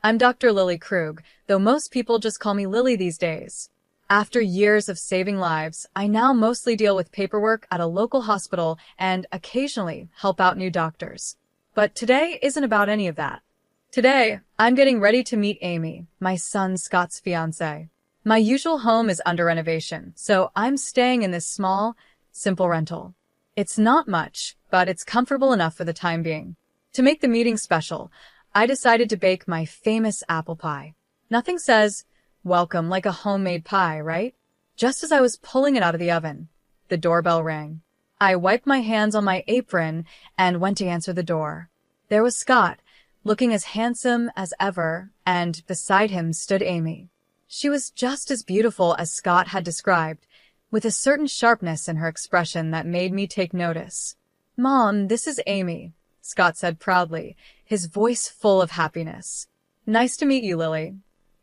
I'm Dr. Lily Krug, though most people just call me Lily these days. After years of saving lives, I now mostly deal with paperwork at a local hospital and occasionally help out new doctors. But today isn't about any of that. Today, I'm getting ready to meet Amy, my son Scott's fiancée. My usual home is under renovation, so I'm staying in this small, simple rental. It's not much, but it's comfortable enough for the time being. To make the meeting special, I decided to bake my famous apple pie. Nothing says, welcome like a homemade pie, right? Just as I was pulling it out of the oven, the doorbell rang. I wiped my hands on my apron and went to answer the door. There was Scott, looking as handsome as ever, and beside him stood Amy. She was just as beautiful as Scott had described, with a certain sharpness in her expression that made me take notice. "Mom, this is Amy," Scott said proudly, his voice full of happiness. "Nice to meet you, Lily,"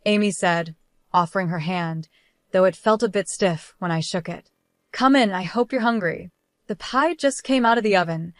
Amy said, offering her hand, though it felt a bit stiff when I shook it. "Come in, I hope you're hungry." "The pie just came out of the oven,"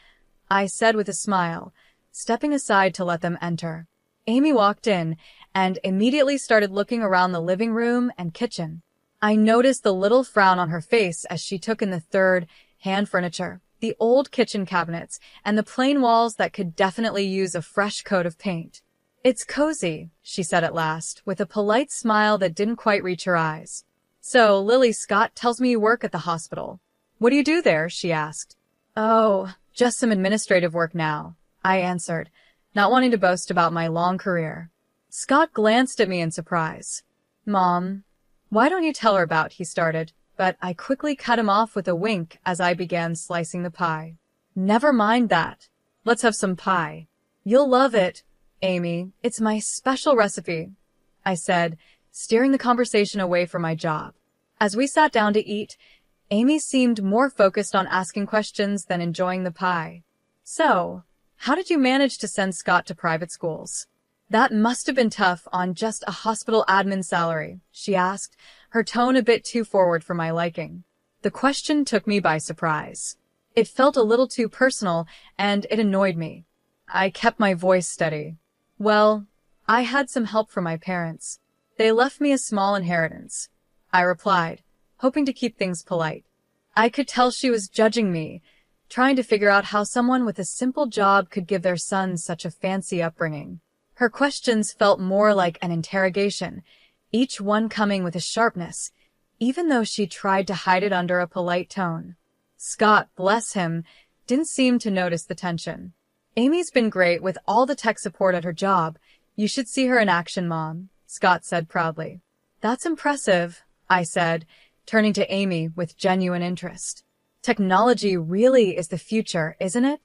I said with a smile, stepping aside to let them enter. Amy walked in and immediately started looking around the living room and kitchen. I noticed the little frown on her face as she took in the third-hand furniture, the old kitchen cabinets, and the plain walls that could definitely use a fresh coat of paint. "It's cozy," she said at last, with a polite smile that didn't quite reach her eyes. "So, Lily, Scott tells me you work at the hospital. What do you do there?" she asked. "Oh, just some administrative work now," I answered, not wanting to boast about my long career. Scott glanced at me in surprise. "Mom, why don't you tell her about," he started, but I quickly cut him off with a wink as I began slicing the pie. "Never mind that. Let's have some pie. You'll love it, Amy. It's my special recipe," I said, steering the conversation away from my job. As we sat down to eat, Amy seemed more focused on asking questions than enjoying the pie. "So, how did you manage to send Scott to private schools? That must have been tough on just a hospital admin salary," she asked, her tone a bit too forward for my liking. The question took me by surprise. It felt a little too personal, and it annoyed me. I kept my voice steady. "Well, I had some help from my parents. They left me a small inheritance," I replied, hoping to keep things polite. I could tell she was judging me, trying to figure out how someone with a simple job could give their son such a fancy upbringing. Her questions felt more like an interrogation, each one coming with a sharpness, even though she tried to hide it under a polite tone. Scott, bless him, didn't seem to notice the tension. "Amy's been great with all the tech support at her job. You should see her in action, Mom," Scott said proudly. "That's impressive," I said, turning to Amy with genuine interest. "Technology really is the future, isn't it?"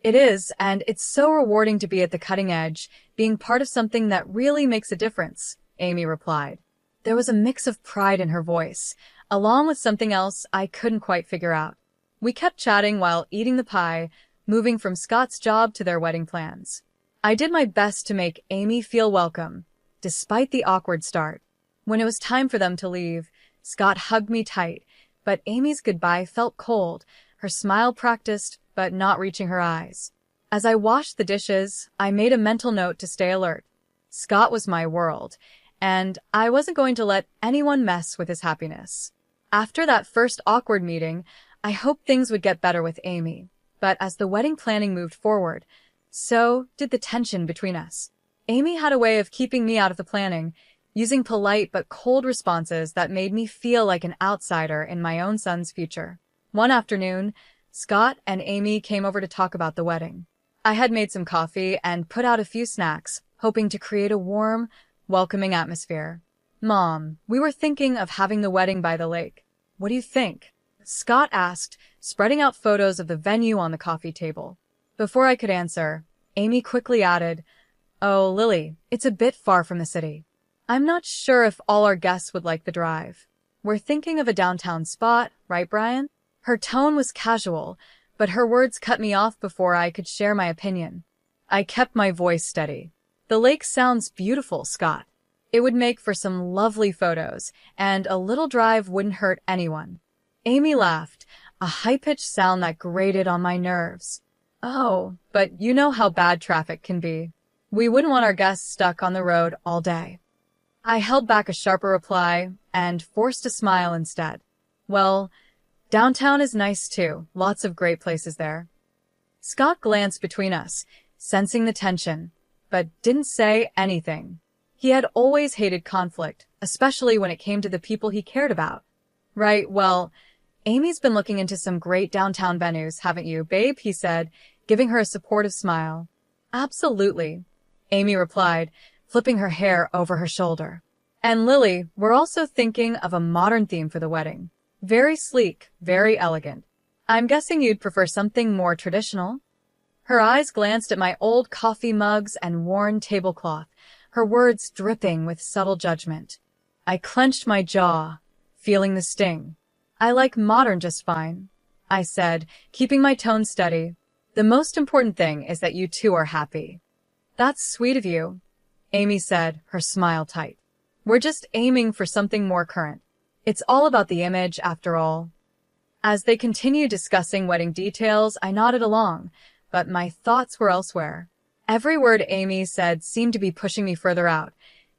"It is, and it's so rewarding to be at the cutting edge, being part of something that really makes a difference," Amy replied. There was a mix of pride in her voice, along with something else I couldn't quite figure out. We kept chatting while eating the pie, moving from Scott's job to their wedding plans. I did my best to make Amy feel welcome, despite the awkward start. When it was time for them to leave, Scott hugged me tight, but Amy's goodbye felt cold, her smile practiced, but not reaching her eyes. As I washed the dishes, I made a mental note to stay alert. Scott was my world, and I wasn't going to let anyone mess with his happiness. After that first awkward meeting, I hoped things would get better with Amy, but as the wedding planning moved forward, so did the tension between us. Amy had a way of keeping me out of the planning, using polite but cold responses that made me feel like an outsider in my own son's future. One afternoon, Scott and Amy came over to talk about the wedding. I had made some coffee and put out a few snacks, hoping to create a warm, welcoming atmosphere. "Mom, we were thinking of having the wedding by the lake. What do you think?" Scott asked, spreading out photos of the venue on the coffee table. Before I could answer, Amy quickly added, "Oh, Lily, it's a bit far from the city. I'm not sure if all our guests would like the drive. We're thinking of a downtown spot, right, Brian?" Her tone was casual, but her words cut me off before I could share my opinion. I kept my voice steady. "The lake sounds beautiful, Scott. It would make for some lovely photos, and a little drive wouldn't hurt anyone." Amy laughed, a high-pitched sound that grated on my nerves. "Oh, but you know how bad traffic can be." We wouldn't want our guests stuck on the road all day. I held back a sharper reply and forced a smile instead. Well, downtown is nice too. Lots of great places there. Scott glanced between us, sensing the tension, but didn't say anything. He had always hated conflict, especially when it came to the people he cared about. Right, well, Amy's been looking into some great downtown venues, haven't you, babe? He said, giving her a supportive smile. Absolutely, Amy replied, flipping her hair over her shoulder. And Lily, we're also thinking of a modern theme for the wedding. Very sleek, very elegant. I'm guessing you'd prefer something more traditional? Her eyes glanced at my old coffee mugs and worn tablecloth, her words dripping with subtle judgment. I clenched my jaw, feeling the sting. I like modern just fine, I said, keeping my tone steady. The most important thing is that you two are happy. That's sweet of you, Amy said, her smile tight. We're just aiming for something more current. It's all about the image, after all. As they continued discussing wedding details, I nodded along, but my thoughts were elsewhere. Every word Amy said seemed to be pushing me further out,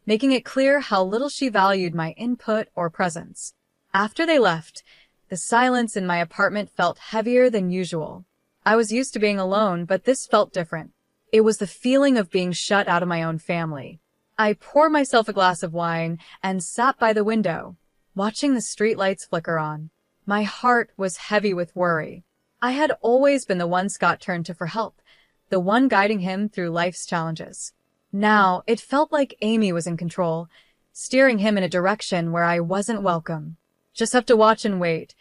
making it clear how little she valued my input or presence. After they left, the silence in my apartment felt heavier than usual. I was used to being alone, but this felt different. It was the feeling of being shut out of my own family. I poured myself a glass of wine and sat by the window, watching the streetlights flicker on. My heart was heavy with worry. I had always been the one Scott turned to for help, the one guiding him through life's challenges. Now, it felt like Amy was in control, steering him in a direction where I wasn't welcome. Just have to watch and wait,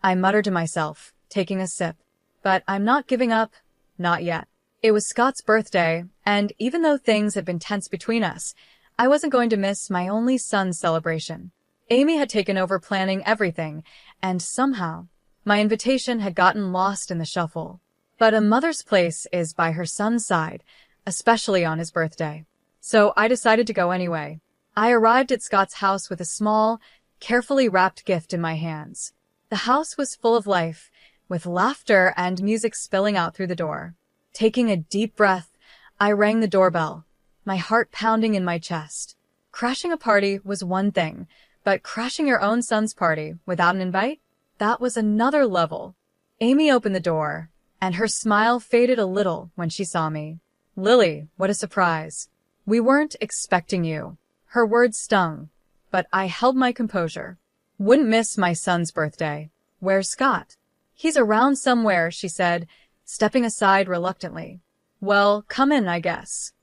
I muttered to myself, taking a sip. But I'm not giving up, not yet. It was Scott's birthday, and even though things had been tense between us, I wasn't going to miss my only son's celebration. Amy had taken over planning everything, and somehow, my invitation had gotten lost in the shuffle. But a mother's place is by her son's side, especially on his birthday. So I decided to go anyway. I arrived at Scott's house with a small, carefully wrapped gift in my hands. The house was full of life, with laughter and music spilling out through the door. Taking a deep breath, I rang the doorbell, my heart pounding in my chest. Crashing a party was one thing, but crashing your own son's party without an invite? That was another level. Amy opened the door, and her smile faded a little when she saw me. Lily, what a surprise. We weren't expecting you. Her words stung, but I held my composure. Wouldn't miss my son's birthday. Where's Scott? He's around somewhere, she said, stepping aside reluctantly. Well, come in, I guess.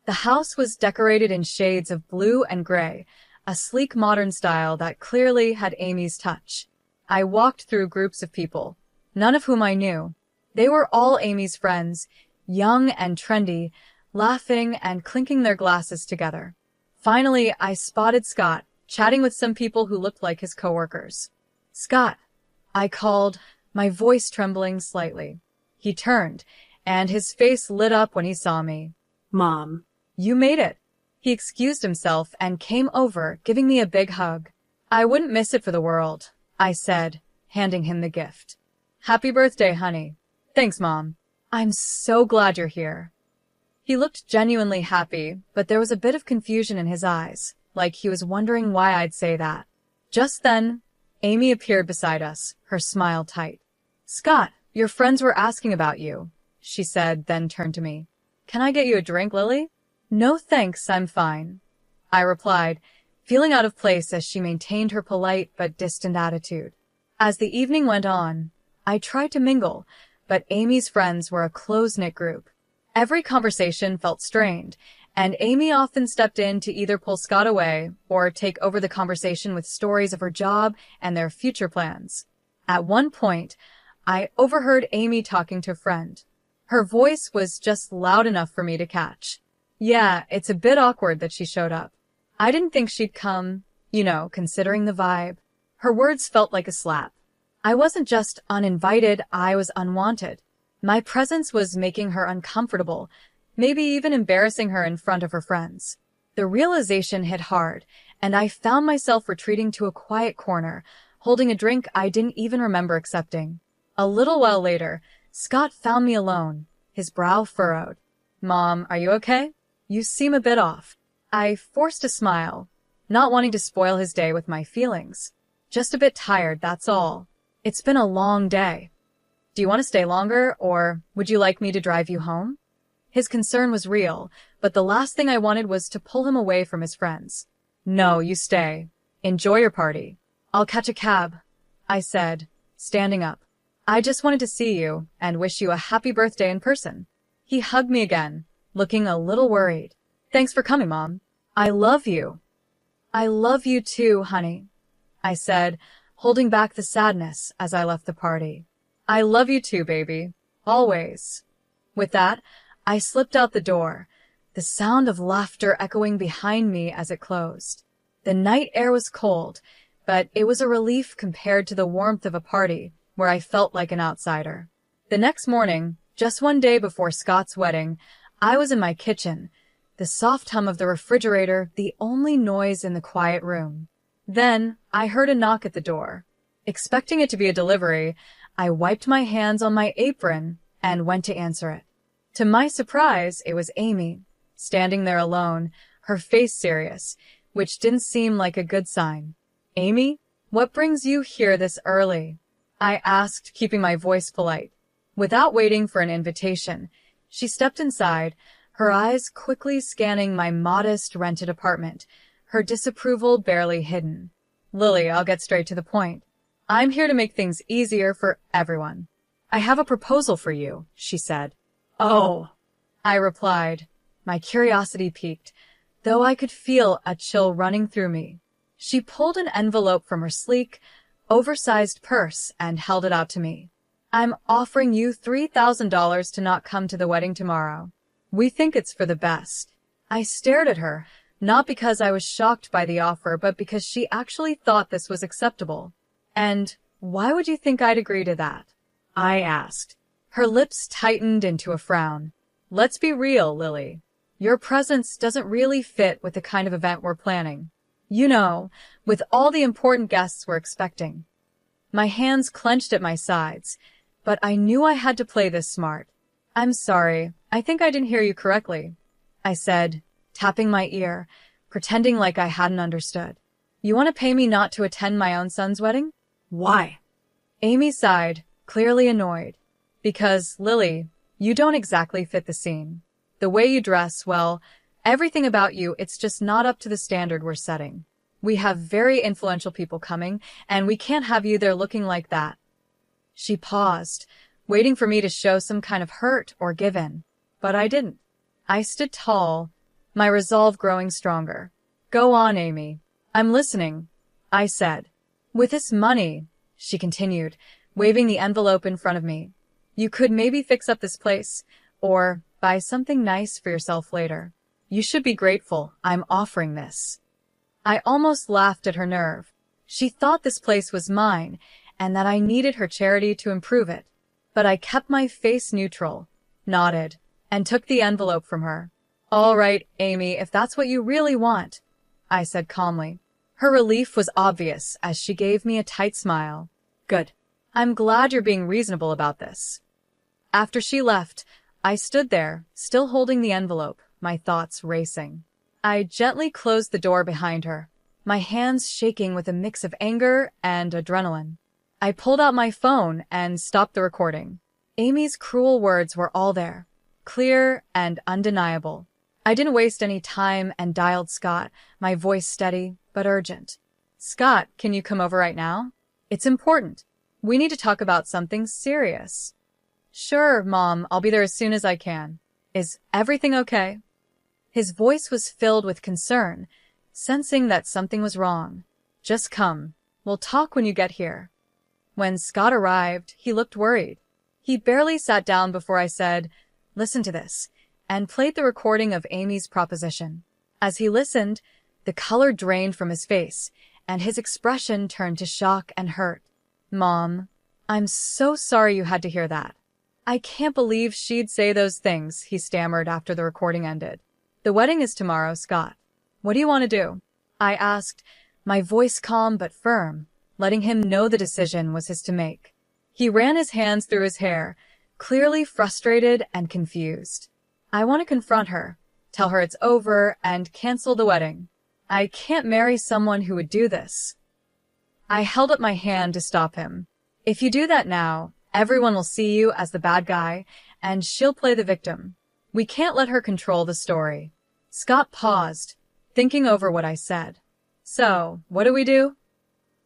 The house was decorated in shades of blue and gray, a sleek modern style that clearly had Amy's touch. I walked through groups of people, none of whom I knew. They were all Amy's friends, young and trendy, laughing and clinking their glasses together. Finally, I spotted Scott, chatting with some people who looked like his coworkers. Scott, I called, my voice trembling slightly. He turned, and his face lit up when he saw me. Mom. You made it. He excused himself and came over, giving me a big hug. I wouldn't miss it for the world, I said, handing him the gift. Happy birthday, honey. Thanks, Mom. I'm so glad you're here. He looked genuinely happy, but there was a bit of confusion in his eyes, like he was wondering why I'd say that. Just then, Amy appeared beside us, her smile tight. Scott, your friends were asking about you, she said, then turned to me. Can I get you a drink, Lily? No thanks, I'm fine, I replied, feeling out of place as she maintained her polite but distant attitude. As the evening went on, I tried to mingle, but Amy's friends were a close-knit group. Every conversation felt strained, and Amy often stepped in to either pull Scott away or take over the conversation with stories of her job and their future plans. At one point, I overheard Amy talking to a friend. Her voice was just loud enough for me to catch. Yeah, it's a bit awkward that she showed up. I didn't think she'd come, considering the vibe. Her words felt like a slap. I wasn't just uninvited, I was unwanted. My presence was making her uncomfortable, maybe even embarrassing her in front of her friends. The realization hit hard, and I found myself retreating to a quiet corner, holding a drink I didn't even remember accepting. A little while later, Scott found me alone, his brow furrowed. Mom, are you okay? You seem a bit off. I forced a smile, not wanting to spoil his day with my feelings. Just a bit tired, that's all. It's been a long day. Do you want to stay longer, or would you like me to drive you home? His concern was real, but the last thing I wanted was to pull him away from his friends. No, you stay. Enjoy your party. I'll catch a cab, I said, standing up. I just wanted to see you and wish you a happy birthday in person. He hugged me again, looking a little worried. Thanks for coming, Mom. I love you. I love you too, honey, I said, holding back the sadness as I left the party. I love you too, baby. Always. With that, I slipped out the door, the sound of laughter echoing behind me as it closed. The night air was cold, but it was a relief compared to the warmth of a party where I felt like an outsider. The next morning, just one day before Scott's wedding, I was in my kitchen, the soft hum of the refrigerator the only noise in the quiet room. Then, I heard a knock at the door. Expecting it to be a delivery, I wiped my hands on my apron and went to answer it. To my surprise, it was Amy, standing there alone, her face serious, which didn't seem like a good sign. Amy, what brings you here this early? I asked, keeping my voice polite. Without waiting for an invitation, she stepped inside, her eyes quickly scanning my modest rented apartment, her disapproval barely hidden. Lily, I'll get straight to the point. I'm here to make things easier for everyone. I have a proposal for you, she said. Oh, I replied, my curiosity piqued, though I could feel a chill running through me. She pulled an envelope from her sleek, oversized purse and held it out to me. I'm offering you $3,000 to not come to the wedding tomorrow. We think it's for the best. I stared at her, not because I was shocked by the offer, but because she actually thought this was acceptable. And why would you think I'd agree to that? I asked. Her lips tightened into a frown. Let's be real, Lily. Your presence doesn't really fit with the kind of event we're planning. You know, with all the important guests we're expecting. My hands clenched at my sides, but I knew I had to play this smart. I'm sorry, I think I didn't hear you correctly, I said, tapping my ear, pretending like I hadn't understood. You want to pay me not to attend my own son's wedding? Why? Amy sighed, clearly annoyed. Because, Lily, you don't exactly fit the scene. The way you dress, well, everything about you, it's just not up to the standard we're setting. We have very influential people coming, and we can't have you there looking like that. She paused, waiting for me to show some kind of hurt or give in. But I didn't. I stood tall, my resolve growing stronger. Go on, Amy. I'm listening, I said. With this money, she continued, waving the envelope in front of me, you could maybe fix up this place, or buy something nice for yourself later. You should be grateful I'm offering this. I almost laughed at her nerve. She thought this place was mine, and that I needed her charity to improve it. But I kept my face neutral, nodded, and took the envelope from her. All right, Amy, if that's what you really want, I said calmly. Her relief was obvious as she gave me a tight smile. Good. I'm glad you're being reasonable about this. After she left, I stood there, still holding the envelope, my thoughts racing. I gently closed the door behind her, my hands shaking with a mix of anger and adrenaline. I pulled out my phone and stopped the recording. Amy's cruel words were all there, clear and undeniable. I didn't waste any time and dialed Scott, my voice steady but urgent. Scott, can you come over right now? It's important. We need to talk about something serious. Sure, Mom, I'll be there as soon as I can. Is everything okay? His voice was filled with concern, sensing that something was wrong. Just come. We'll talk when you get here. When Scott arrived, he looked worried. He barely sat down before I said, listen to this, and played the recording of Amy's proposition. As he listened, the color drained from his face, and his expression turned to shock and hurt. Mom, I'm so sorry you had to hear that. I can't believe she'd say those things, he stammered after the recording ended. The wedding is tomorrow, Scott. What do you want to do? I asked, my voice calm but firm, letting him know the decision was his to make. He ran his hands through his hair, clearly frustrated and confused. I want to confront her, tell her it's over, and cancel the wedding. I can't marry someone who would do this. I held up my hand to stop him. If you do that now, everyone will see you as the bad guy, and she'll play the victim. We can't let her control the story. Scott paused, thinking over what I said. So, what do?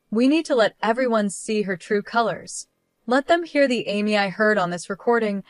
We need to let everyone see her true colors. Let them hear the Amy I heard on this recording,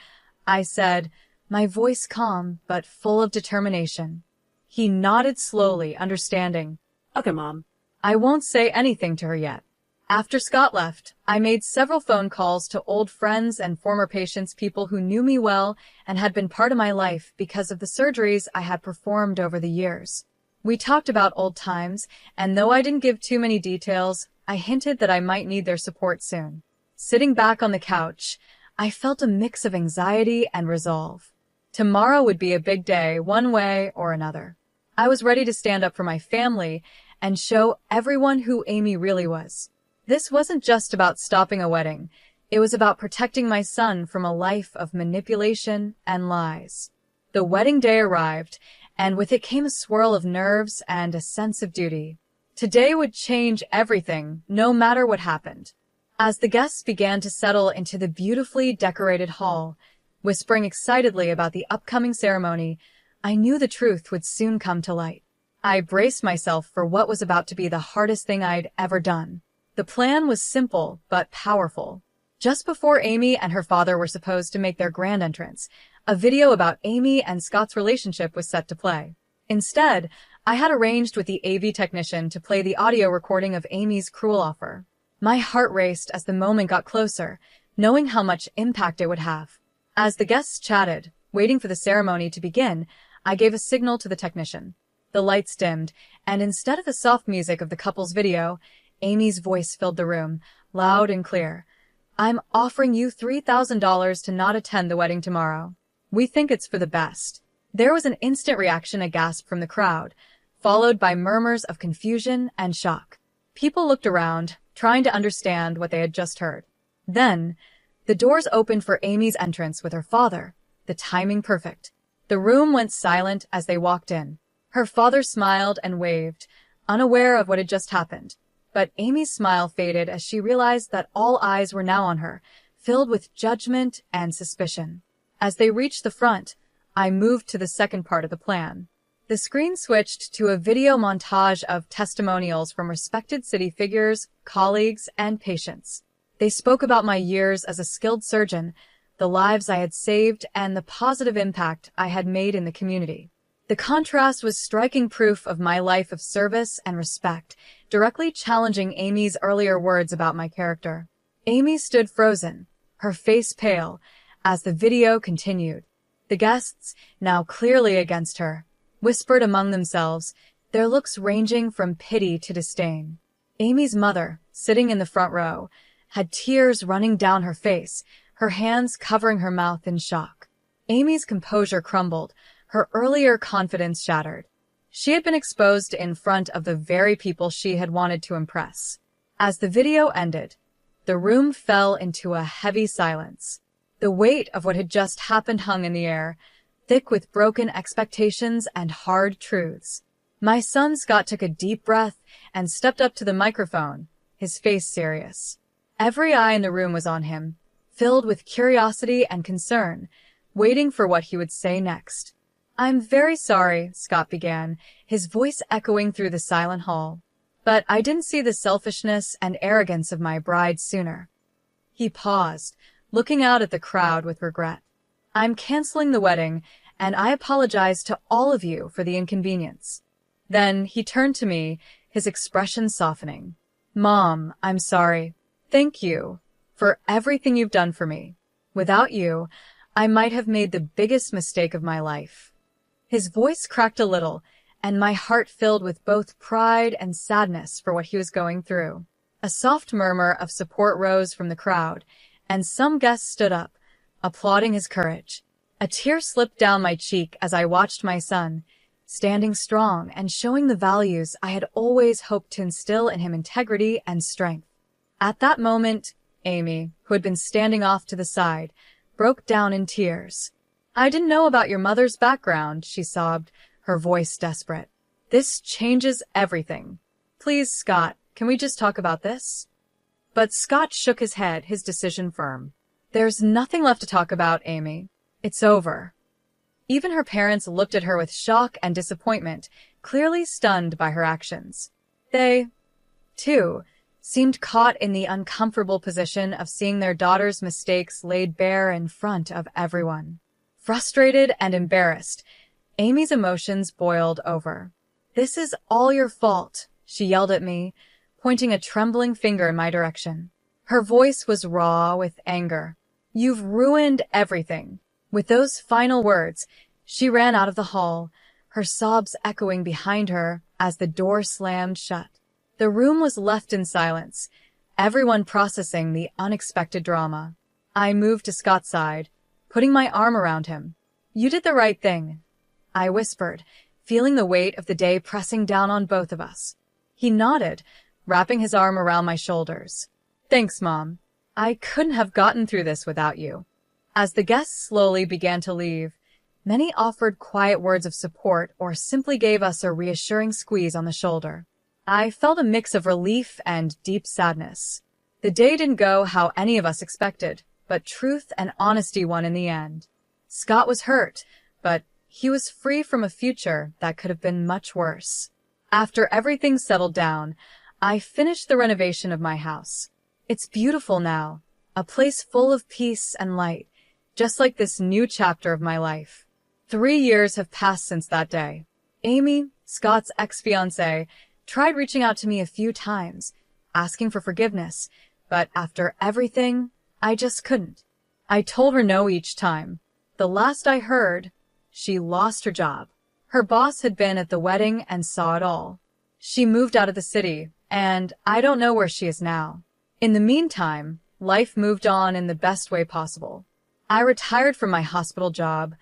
I said, my voice calm but full of determination. He nodded slowly, understanding. Okay, Mom. I won't say anything to her yet. After Scott left, I made several phone calls to old friends and former patients, people who knew me well and had been part of my life because of the surgeries I had performed over the years. We talked about old times, and though I didn't give too many details, I hinted that I might need their support soon. Sitting back on the couch, I felt a mix of anxiety and resolve. Tomorrow would be a big day, one way or another. I was ready to stand up for my family and show everyone who Amy really was. This wasn't just about stopping a wedding. It was about protecting my son from a life of manipulation and lies. The wedding day arrived, and with it came a swirl of nerves and a sense of duty. Today would change everything, no matter what happened. As the guests began to settle into the beautifully decorated hall, whispering excitedly about the upcoming ceremony, I knew the truth would soon come to light. I braced myself for what was about to be the hardest thing I'd ever done. The plan was simple but powerful. Just before Amy and her father were supposed to make their grand entrance, a video about Amy and Scott's relationship was set to play. Instead, I had arranged with the AV technician to play the audio recording of Amy's cruel offer. My heart raced as the moment got closer, knowing how much impact it would have. As the guests chatted, waiting for the ceremony to begin, I gave a signal to the technician. The lights dimmed, and instead of the soft music of the couple's video, Amy's voice filled the room, loud and clear. I'm offering you $3,000 to not attend the wedding tomorrow. We think it's for the best. There was an instant reaction, a gasp from the crowd, followed by murmurs of confusion and shock. People looked around, trying to understand what they had just heard. Then, the doors opened for Amy's entrance with her father, the timing perfect. The room went silent as they walked in. Her father smiled and waved, unaware of what had just happened. But Amy's smile faded as she realized that all eyes were now on her, filled with judgment and suspicion. As they reached the front, I moved to the second part of the plan. The screen switched to a video montage of testimonials from respected city figures, colleagues, and patients. They spoke about my years as a skilled surgeon, the lives I had saved, and the positive impact I had made in the community. The contrast was striking proof of my life of service and respect, directly challenging Amy's earlier words about my character. Amy stood frozen, her face pale, as the video continued. The guests, now clearly against her, whispered among themselves, their looks ranging from pity to disdain. Amy's mother, sitting in the front row, had tears running down her face, her hands covering her mouth in shock. Amy's composure crumbled, her earlier confidence shattered. She had been exposed in front of the very people she had wanted to impress. As the video ended, the room fell into a heavy silence. The weight of what had just happened hung in the air, thick with broken expectations and hard truths. My son Scott took a deep breath and stepped up to the microphone, his face serious. Every eye in the room was on him, filled with curiosity and concern, waiting for what he would say next. I'm very sorry, Scott began, his voice echoing through the silent hall. But I didn't see the selfishness and arrogance of my bride sooner. He paused, looking out at the crowd with regret. I'm canceling the wedding, and I apologize to all of you for the inconvenience. Then he turned to me, his expression softening. Mom, I'm sorry. Thank you for everything you've done for me. Without you, I might have made the biggest mistake of my life. His voice cracked a little, and my heart filled with both pride and sadness for what he was going through. A soft murmur of support rose from the crowd, and some guests stood up, applauding his courage. A tear slipped down my cheek as I watched my son, standing strong and showing the values I had always hoped to instill in him: integrity and strength. At that moment, Amy, who had been standing off to the side, broke down in tears. I didn't know about your mother's background, she sobbed, her voice desperate. This changes everything. Please, Scott, can we just talk about this? But Scott shook his head, his decision firm. There's nothing left to talk about, Amy. It's over. Even her parents looked at her with shock and disappointment, clearly stunned by her actions. They, too, seemed caught in the uncomfortable position of seeing their daughter's mistakes laid bare in front of everyone. Frustrated and embarrassed, Amy's emotions boiled over. This is all your fault, she yelled at me, pointing a trembling finger in my direction. Her voice was raw with anger. You've ruined everything. With those final words, she ran out of the hall, her sobs echoing behind her as the door slammed shut. The room was left in silence, everyone processing the unexpected drama. I moved to Scott's side, putting my arm around him. You did the right thing, I whispered, feeling the weight of the day pressing down on both of us. He nodded, wrapping his arm around my shoulders. Thanks, Mom. I couldn't have gotten through this without you. As the guests slowly began to leave, many offered quiet words of support or simply gave us a reassuring squeeze on the shoulder. I felt a mix of relief and deep sadness. The day didn't go how any of us expected, but truth and honesty won in the end. Scott was hurt, but he was free from a future that could have been much worse. After everything settled down, I finished the renovation of my house. It's beautiful now, a place full of peace and light, just like this new chapter of my life. 3 years have passed since that day. Amy, Scott's ex-fiancée, tried reaching out to me a few times, asking for forgiveness, but after everything, I just couldn't. I told her no each time. The last I heard, she lost her job. Her boss had been at the wedding and saw it all. She moved out of the city, and I don't know where she is now. In the meantime, life moved on in the best way possible. I retired from my hospital job,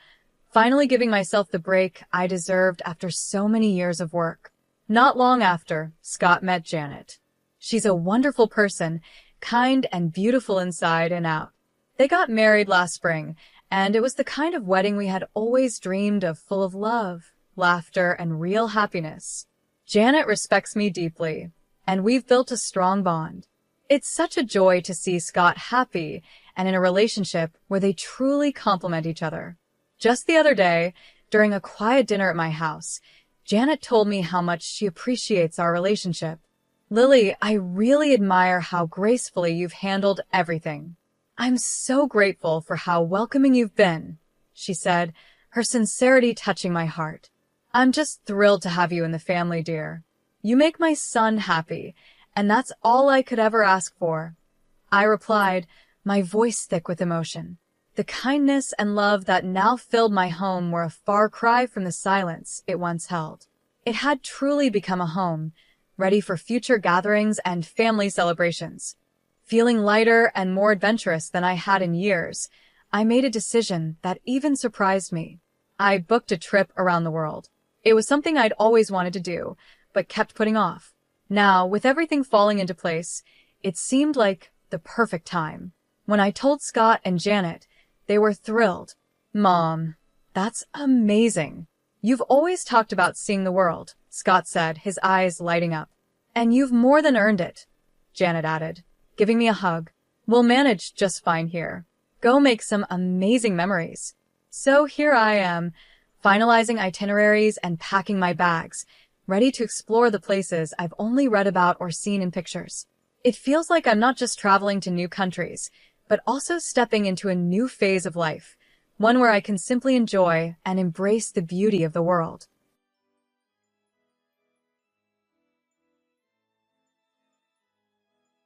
finally giving myself the break I deserved after so many years of work. Not long after, Scott met Janet. She's a wonderful person, kind and beautiful inside and out. They got married last spring, and it was the kind of wedding we had always dreamed of, full of love, laughter, and real happiness. Janet respects me deeply, and we've built a strong bond. It's such a joy to see Scott happy and in a relationship where they truly complement each other. Just the other day, during a quiet dinner at my house, Janet told me how much she appreciates our relationship. Lily, I really admire how gracefully you've handled everything. I'm so grateful for how welcoming you've been, she said, her sincerity touching my heart. I'm just thrilled to have you in the family, dear. You make my son happy, and that's all I could ever ask for. I replied, my voice thick with emotion. The kindness and love that now filled my home were a far cry from the silence it once held. It had truly become a home, ready for future gatherings and family celebrations. Feeling lighter and more adventurous than I had in years, I made a decision that even surprised me. I booked a trip around the world. It was something I'd always wanted to do, but kept putting off. Now, with everything falling into place, it seemed like the perfect time. When I told Scott and Janet, they were thrilled. Mom, that's amazing. You've always talked about seeing the world, Scott said, his eyes lighting up. And you've more than earned it, Janet added, giving me a hug. We'll manage just fine here. Go make some amazing memories. So here I am, finalizing itineraries and packing my bags, ready to explore the places I've only read about or seen in pictures. It feels like I'm not just traveling to new countries, but also stepping into a new phase of life, one where I can simply enjoy and embrace the beauty of the world.